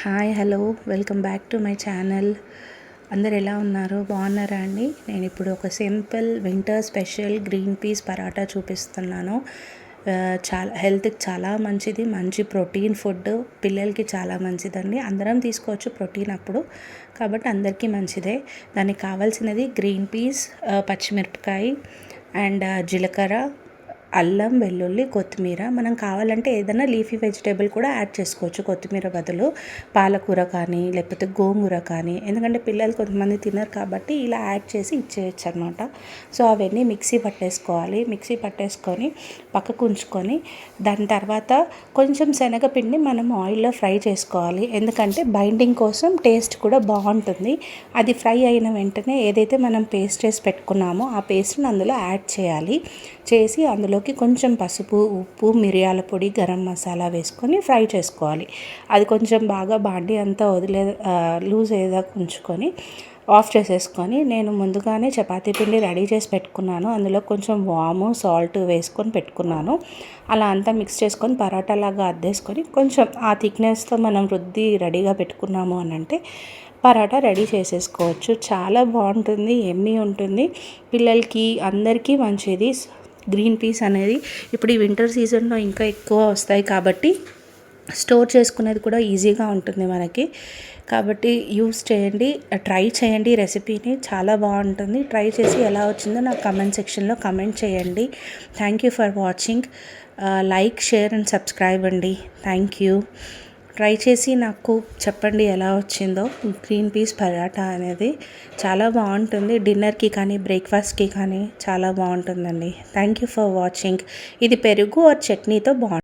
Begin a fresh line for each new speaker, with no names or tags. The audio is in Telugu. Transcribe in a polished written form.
Hi hello welcome back to my channel. అందరు ఎలా ఉన్నారు? బాగున్నారా అండి? నేను ఇప్పుడు ఒక simple winter special green peas paratha చూపిస్తున్నాను. చాలా హెల్త్కి చాలా మంచిది, మంచి ప్రోటీన్ ఫుడ్, పిల్లలకి చాలా మంచిదండి. అందరం తీసుకోవచ్చు ప్రోటీన్ అప్పుడు, కాబట్టి అందరికీ మంచిదే. దానికి కావాల్సినది గ్రీన్ పీస్, పచ్చిమిరపకాయ అండ్ జీలకర్ర, అల్లం, వెల్లుల్లి, కొత్తిమీర. మనం కావాలంటే ఏదైనా లీఫీ వెజిటేబుల్ కూడా యాడ్ చేసుకోవచ్చు కొత్తిమీర బదులు. పాలకూర కానీ లేకపోతే గోంగూర కానీ, ఎందుకంటే పిల్లలు కొంతమంది తినరు కాబట్టి ఇలా యాడ్ చేసి ఇచ్చేయచ్చు అనమాట. సో అవన్నీ మిక్సీ పట్టేసుకొని పక్కకు ఉంచుకొని, దాని తర్వాత కొంచెం శనగపిండి మనం ఆయిల్లో ఫ్రై చేసుకోవాలి. ఎందుకంటే బైండింగ్ కోసం, టేస్ట్ కూడా బాగుంటుంది. అది ఫ్రై అయిన వెంటనే ఏదైతే మనం పేస్ట్ చేసి పెట్టుకున్నామో ఆ పేస్ట్ని అందులో యాడ్ చేయాలి. చేసి అందులోకి కొంచెం పసుపు, ఉప్పు, మిరియాల పొడి, గరం మసాలా వేసుకొని ఫ్రై చేసుకోవాలి. అది కొంచెం బాగా బాండి అంతా లూజ్ అయ్యేదాకా ఉంచుకొని ఆఫ్ చేసేసుకొని, నేను ముందుగానే చపాతీ పిండి రెడీ చేసి పెట్టుకున్నాను. అందులో కొంచెం వాము, సాల్ట్ వేసుకొని పెట్టుకున్నాను. అలా అంతా మిక్స్ చేసుకొని పరాటాలాగా అద్దేసుకొని, కొంచెం ఆ థిక్నెస్తో మనం రుద్ది రెడీగా పెట్టుకున్నాము అని అంటే పరాటా రెడీ చేసేసుకోవచ్చు. చాలా బాగుంటుంది, ఎమ్మీ ఉంటుంది, పిల్లలకి అందరికీ మంచిది. గ్రీన్ పీస్ అనేది ఇప్పుడు ఈ వింటర్ సీజన్లో ఇంకా ఎక్కువ వస్తాయి కాబట్టి స్టోర్ చేసుకునేది కూడా ఈజీగా ఉంటుంది మనకి. కాబట్టి యూస్ చేయండి, ట్రై చేయండి రెసిపీని. చాలా బాగుంటుంది. ట్రై చేసి ఎలా వచ్చిందో నాకు కమెంట్ సెక్షన్లో కమెంట్ చేయండి. Thank you for watching. Like, share and subscribe అండి. Thank you. ట్రై చేసి నాకు చెప్పండి ఎలా వచ్చిందో. గ్రీన్ పీస్ పరాటా అనేది చాలా బాగుంటుంది. డిన్నర్కి కానీ బ్రేక్ఫాస్ట్కి కానీ చాలా బాగుంటుందండి. Thank you for watching. ఇది పెరుగు ఆర్ చట్నీతో బాగుంటుంది.